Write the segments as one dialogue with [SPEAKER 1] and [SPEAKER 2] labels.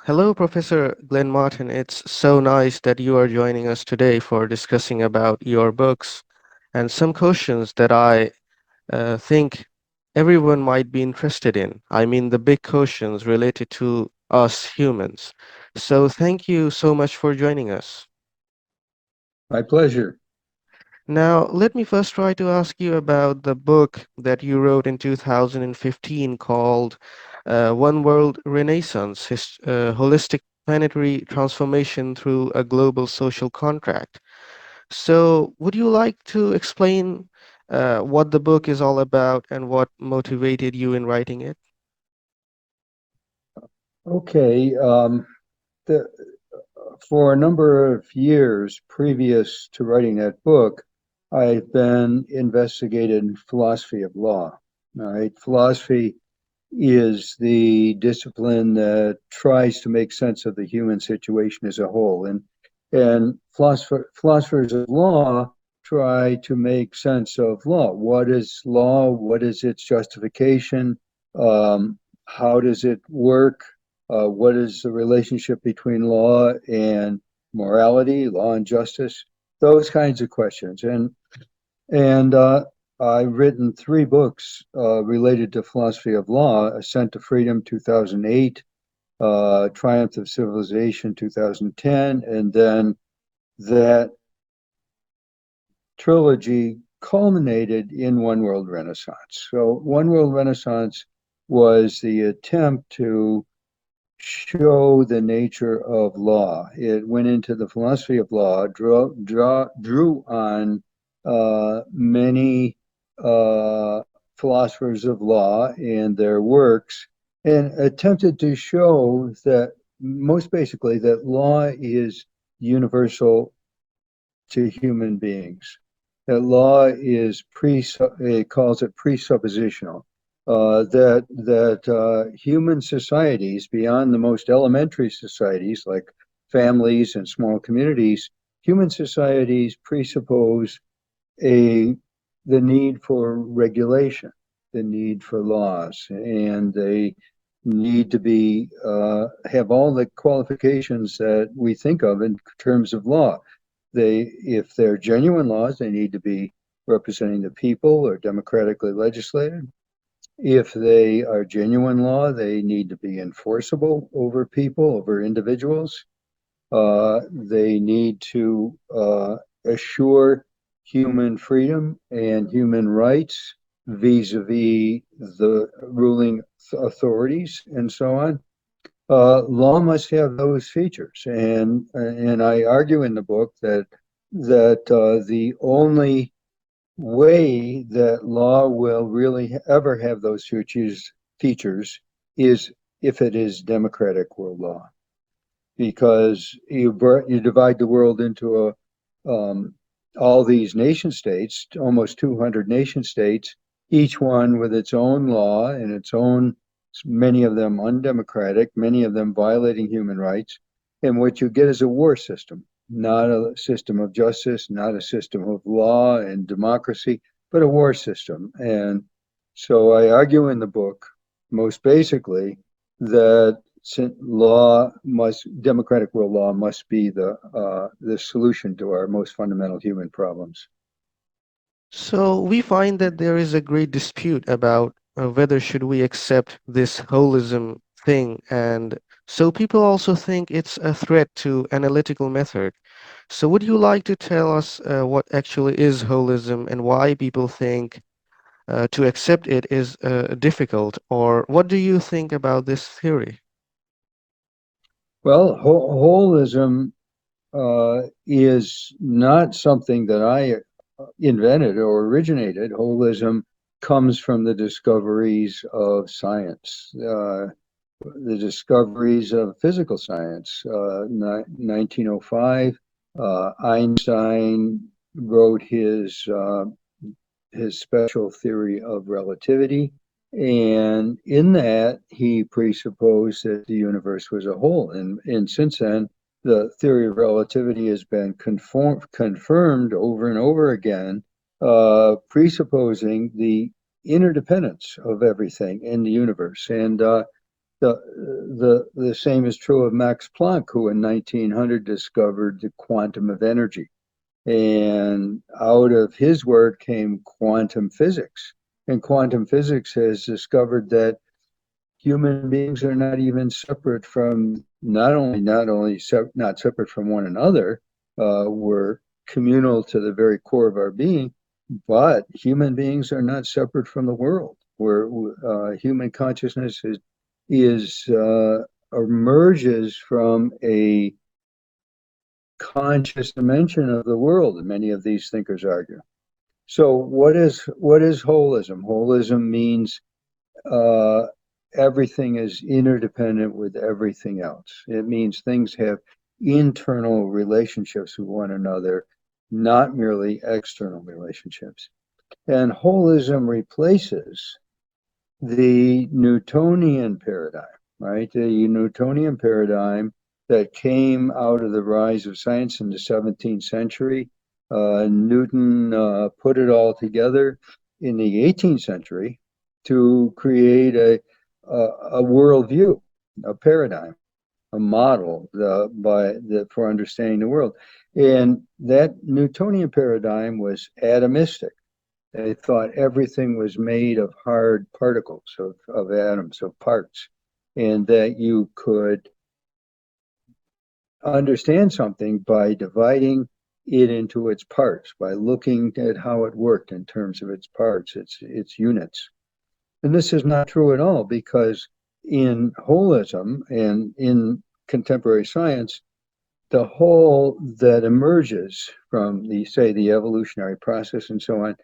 [SPEAKER 1] Hello, Professor Glenn Martin. It's so nice that you are joining us today for discussing about your books and some questions that I think everyone might be interested in. I mean, the big questions related to us humans. So, thank you so much for joining us.
[SPEAKER 2] My pleasure.
[SPEAKER 1] Now, let me first try to ask you about the book that you wrote in 2015 called One World Renaissance Holistic Planetary Transformation Through a Global Social Contract. So, would you like to explain what the book is all about and what motivated you in writing it?
[SPEAKER 2] Okay. The, for a number of years previous to writing that book, I've been investigating philosophy of law. All right. Philosophy is the discipline that tries to make sense of the human situation as a whole. And philosophers of law try to make sense of law. What is law? What is its justification? How does it work? What is the relationship between law and morality, law and justice? Those kinds of questions. And I've written three books related to philosophy of law: Ascent to Freedom, 2008, Triumph of Civilization, 2010, and then that trilogy culminated in One World Renaissance. So, One World Renaissance was the attempt to show the nature of law. It went into the philosophy of law, drew on many philosophers of law and their works, and attempted to show that, most basically, that law is universal to human beings. That law is it calls it presuppositional. That human societies, beyond the most elementary societies like families and small communities, human societies presuppose a the need for regulation, the need for laws, and they need to be have all the qualifications that we think of in terms of law. If they're genuine laws, they need to be representing the people or democratically legislated. If they are genuine law, they need to be enforceable over people, over individuals. They need to assure human freedom and human rights vis-a-vis the ruling authorities and so on. Law must have those features, and I argue in the book that the only way that law will really ever have those features is if it is democratic world law, because you divide the world into all these nation states, almost 200 nation states, each one with its own law and its own, many of them undemocratic, many of them violating human rights. And what you get is a war system, not a system of justice, not a system of law and democracy, but a war system. And so I argue in the book, most basically, that democratic world law must be the solution to our most fundamental human problems.
[SPEAKER 1] So we find that there is a great dispute about whether should we accept this holism thing, and so people also think it's a threat to analytical method. So would you like to tell us what actually is holism and why people think to accept it is difficult, or what do you think about this theory?
[SPEAKER 2] Well, holism is not something that I invented or originated. Holism comes from the discoveries of science, the discoveries of physical science. 1905, Einstein wrote his special theory of relativity. And in that, he presupposed that the universe was a whole. And since then, the theory of relativity has been confirmed over and over again, presupposing the interdependence of everything in the universe. And The same is true of Max Planck, who in 1900 discovered the quantum of energy. And out of his work came quantum physics. And quantum physics has discovered that human beings are not even separate from not separate from one another. We're communal to the very core of our being, but human beings are not separate from the world. Where human consciousness is emerges from a conscious dimension of the world, and many of these thinkers argue. So, what is holism? Holism means uh, everything is interdependent with everything else. It means things have internal relationships with one another, not merely external relationships. And holism replaces the Newtonian paradigm, right? The Newtonian paradigm that came out of the rise of science in the 17th century. Newton put it all together in the 18th century to create a worldview, a paradigm, a model for understanding the world. And that Newtonian paradigm was atomistic. They thought everything was made of hard particles, of atoms, of parts, and that you could understand something by dividing it into its parts, by looking at how it worked in terms of its parts, its units. And this is not true at all, because in holism and in contemporary science, the whole that emerges from the evolutionary process and so on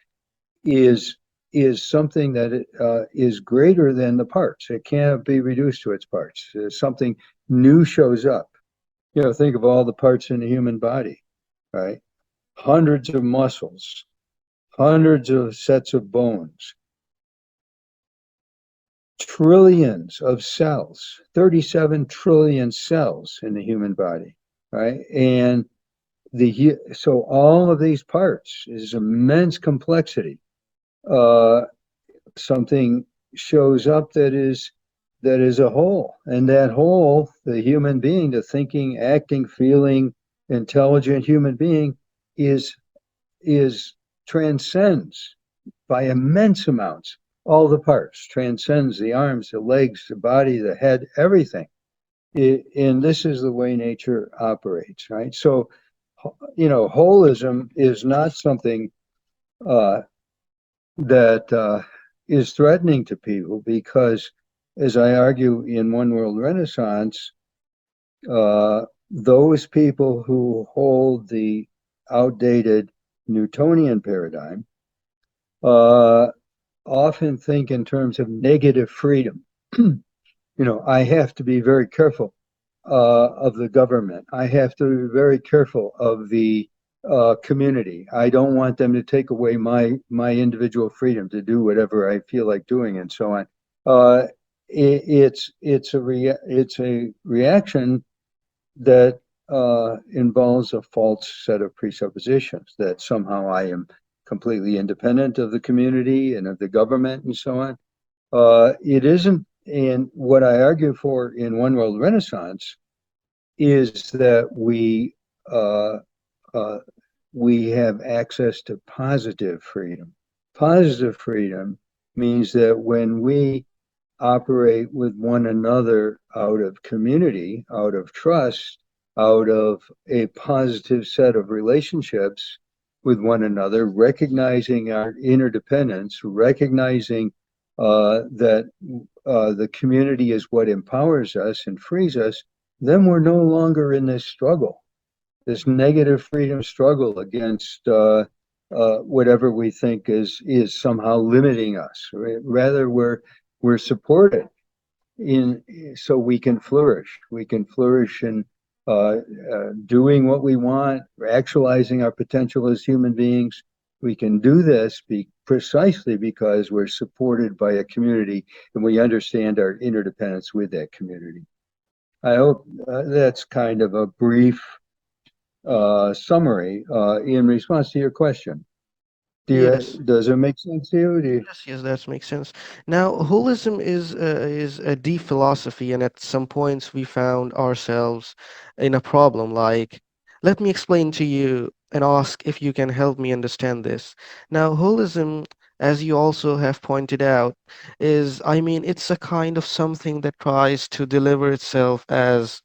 [SPEAKER 2] is is something that is greater than the parts. It can't be reduced to its parts. Something new shows up. Think of all the parts in the human body, right? Hundreds of muscles, hundreds of sets of bones, trillions of cells, 37 trillion cells in the human body, right? And so all of these parts is immense complexity. Uh, Something shows up that is a whole, and that whole, the human being, the thinking, acting, feeling, intelligent human being, is is transcends by immense amounts all the parts, transcends the arms, the legs, the body, the head, everything. And this is the way nature operates, right? So, holism is not something uh, that is threatening to people, because, as I argue in One World Renaissance, those people who hold the outdated Newtonian paradigm uh, often think in terms of negative freedom. I have to be very careful of the government. I have to be very careful of the community. I don't want them to take away my individual freedom to do whatever I feel like doing, and so on. Uh, it's a reaction that involves a false set of presuppositions that somehow I am completely independent of the community and of the government and so on. It isn't. And what I argue for in One World Renaissance is that uh, uh, we have access to positive freedom. Positive freedom means that when we operate with one another out of community, out of trust, out of a positive set of relationships with one another, recognizing our interdependence, recognizing that the community is what empowers us and frees us, then we're no longer in this struggle, this negative freedom struggle against whatever we think is somehow limiting us. Rather, we're supported in so we can flourish. We can flourish in doing what we want, actualizing our potential as human beings. We can do this precisely because we're supported by a community and we understand our interdependence with that community. I hope that's kind of a brief summary in response to your question.
[SPEAKER 1] Yes.
[SPEAKER 2] Does it make sense to you?
[SPEAKER 1] Yes, yes, that makes sense. Now, holism is a deep philosophy, and at some points we found ourselves in a problem. Like, let me explain to you and ask if you can help me understand this. Now, holism, as you also have pointed out, is, I mean, it's a kind of something that tries to deliver itself as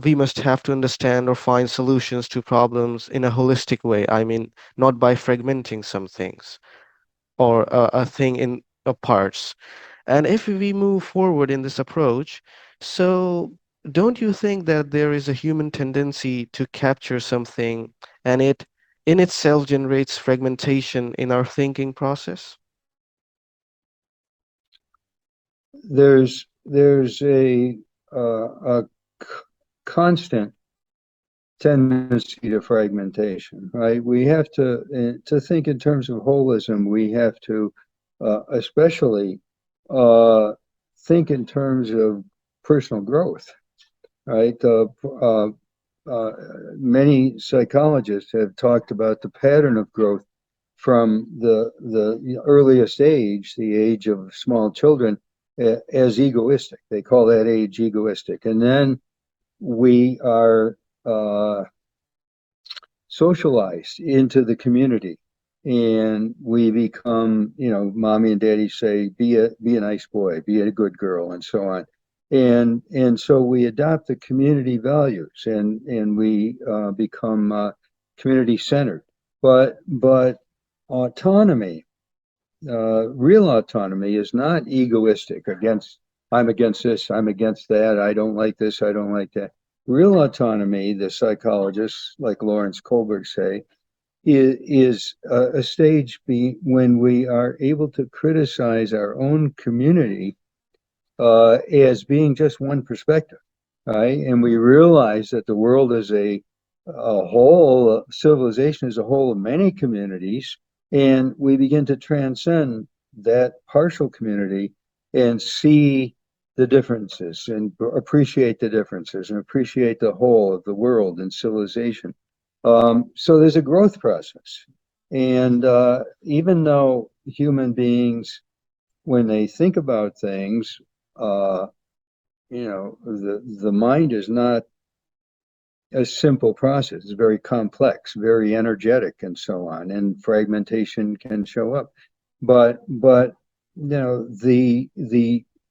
[SPEAKER 1] we must have to understand or find solutions to problems in a holistic way. I mean, not by fragmenting some things or a thing in parts. And if we move forward in this approach, so don't you think that there is a human tendency to capture something and it in itself generates fragmentation in our thinking process?
[SPEAKER 2] There's a constant tendency to fragmentation, right? We have to think in terms of holism. We have to especially uh, think in terms of personal growth, right? Uh, Many psychologists have talked about the pattern of growth from the earliest age, the age of small children, as egoistic. They call that age egoistic, and then we are socialized into the community, and we become, mommy and daddy say, be a nice boy, be a good girl, and so on. And so we adopt the community values, and we become community centered. But autonomy, real autonomy, is not egoistic against, I'm against this, I'm against that, I don't like this, I don't like that. Real autonomy, the psychologists like Lawrence Kohlberg say, is a stage when we are able to criticize our own community as being just one perspective, right? And we realize that the world is a whole, civilization is a whole of many communities, and we begin to transcend that partial community and see the differences and appreciate the differences and appreciate the whole of the world and civilization. So there's a growth process. And even though human beings, when they think about things, uh, the mind is not a simple process. It's very complex, very energetic, and so on. And fragmentation can show up. But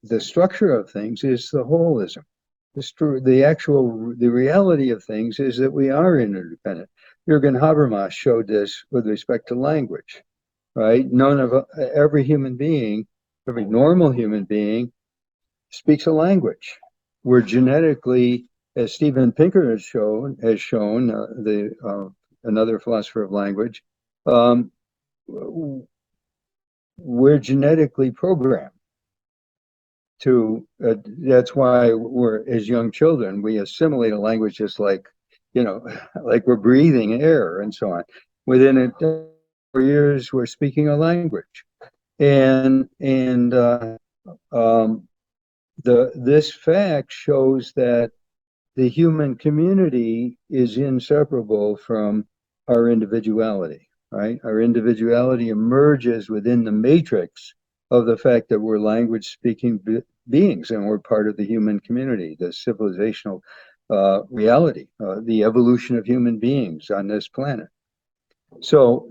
[SPEAKER 2] the structure of things is the holism. The reality of things is that we are interdependent. Jürgen Habermas showed this with respect to language, right? None of every human being, every normal human being, speaks a language. We're genetically, as Steven Pinker has shown, the another philosopher of language, um, we're genetically programmed to. That's why we're, as young children, we assimilate a language just like, you know, like we're breathing air and so on. Within 4 years, we're speaking a language, and um, this fact shows that the human community is inseparable from our individuality, right? Our individuality emerges within the matrix of the fact that we're language speaking beings and we're part of the human community, the civilizational reality, the evolution of human beings on this planet. So,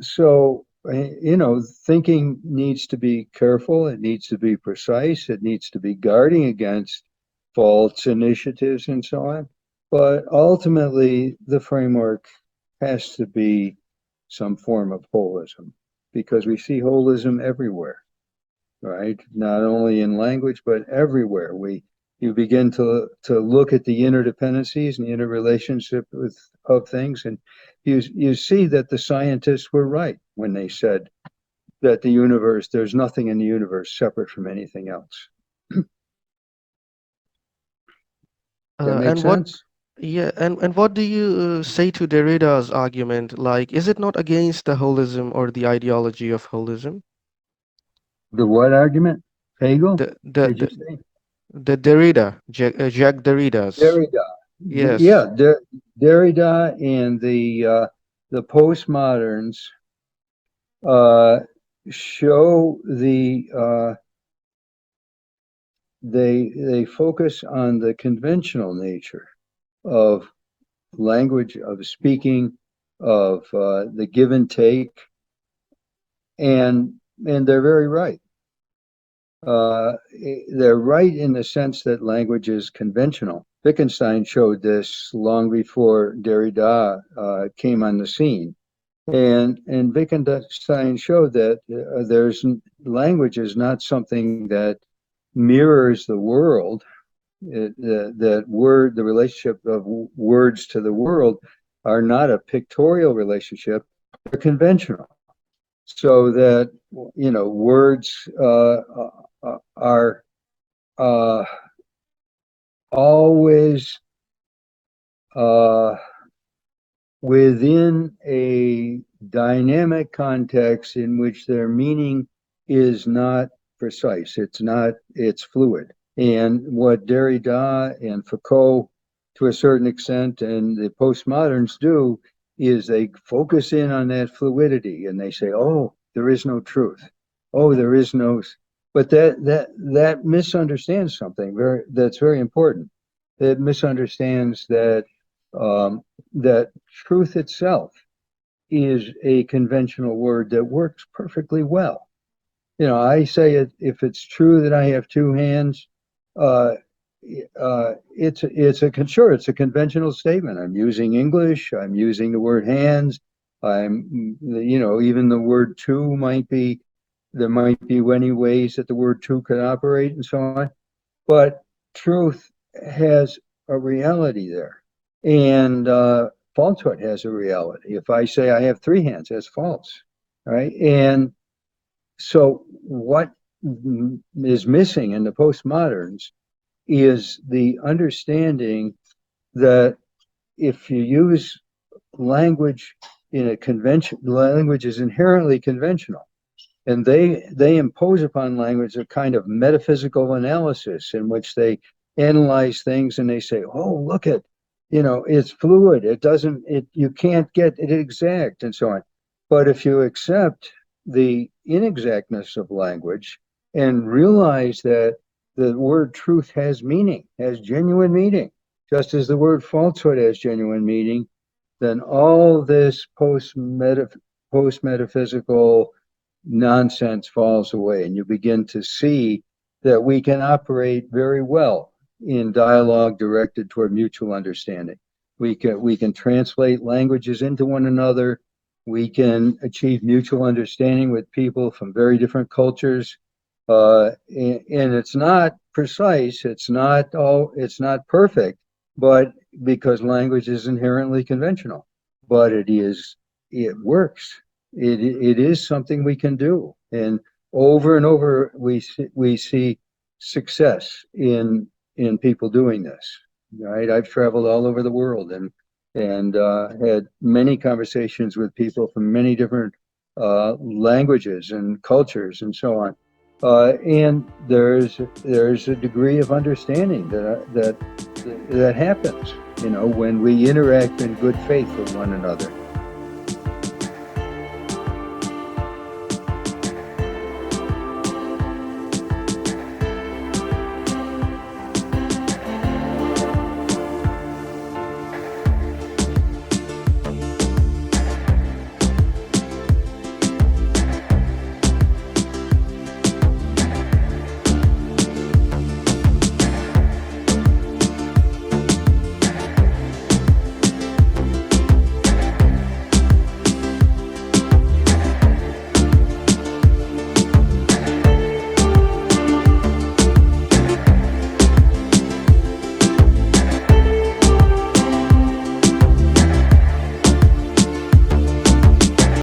[SPEAKER 2] thinking needs to be careful. It needs to be precise. It needs to be guarding against false initiatives and so on. But ultimately, the framework has to be some form of holism because we see holism everywhere, right? Not only in language, but everywhere. You begin to look at the interdependencies and the interrelationship of things, and you see that the scientists were right when they said that there's nothing in the universe separate from anything else. That makes
[SPEAKER 1] And what,
[SPEAKER 2] sense?
[SPEAKER 1] yeah, and what do you say to Derrida's argument? Like, is it not against the holism or the ideology of holism?
[SPEAKER 2] The what argument? Hegel?
[SPEAKER 1] The the
[SPEAKER 2] Did you
[SPEAKER 1] the,
[SPEAKER 2] say?
[SPEAKER 1] the Derrida, Jacques Derrida's.
[SPEAKER 2] Derrida.
[SPEAKER 1] Yes.
[SPEAKER 2] Yeah, Derrida and the postmoderns uh, show they focus on the conventional nature of language, of speaking, of the give and take, and and they're very right. Uh, they're right in the sense that language is conventional. Wittgenstein showed this long before Derrida came on the scene. And Wittgenstein showed that there's language is not something that mirrors the world. That the relationship of words to the world are not a pictorial relationship; they're conventional. So that words are uh, always uh, within a dynamic context in which their meaning is not precise. It's fluid. And what Derrida and Foucault, to a certain extent, and the postmoderns do, is they focus in on that fluidity and they say, oh, there is no truth. Oh, there is no. But that misunderstands something that's very important. It misunderstands that truth itself is a conventional word that works perfectly well. I say it, if it's true that I have two hands, uh, it's a conventional statement. I'm using English. I'm using the word hands. Even the word two might be, there might be many ways that the word two could operate and so on. But truth has a reality there. And falsehood has a reality. If I say I have three hands, that's false, right? And so what is missing in the postmoderns is the understanding that if you use language in a convention, language is inherently conventional. And they impose upon language a kind of metaphysical analysis in which they analyze things and they say, oh, look at, it's fluid. It doesn't, it you can't get it exact and so on. But if you accept the inexactness of language and realize that the word truth has meaning, has genuine meaning, just as the word falsehood has genuine meaning, then all this post metaphysical nonsense falls away, and you begin to see that we can operate very well in dialogue directed toward mutual understanding. We can translate languages into one another. We can achieve mutual understanding with people from very different cultures, and it's not precise. It's not perfect, but because language is inherently conventional, but it works. It is something we can do, and over we see success in people doing this. Right, I've traveled all over the world and had many conversations with people from many different languages and cultures and so on. And there's a degree of understanding that happens, when we interact in good faith with one another.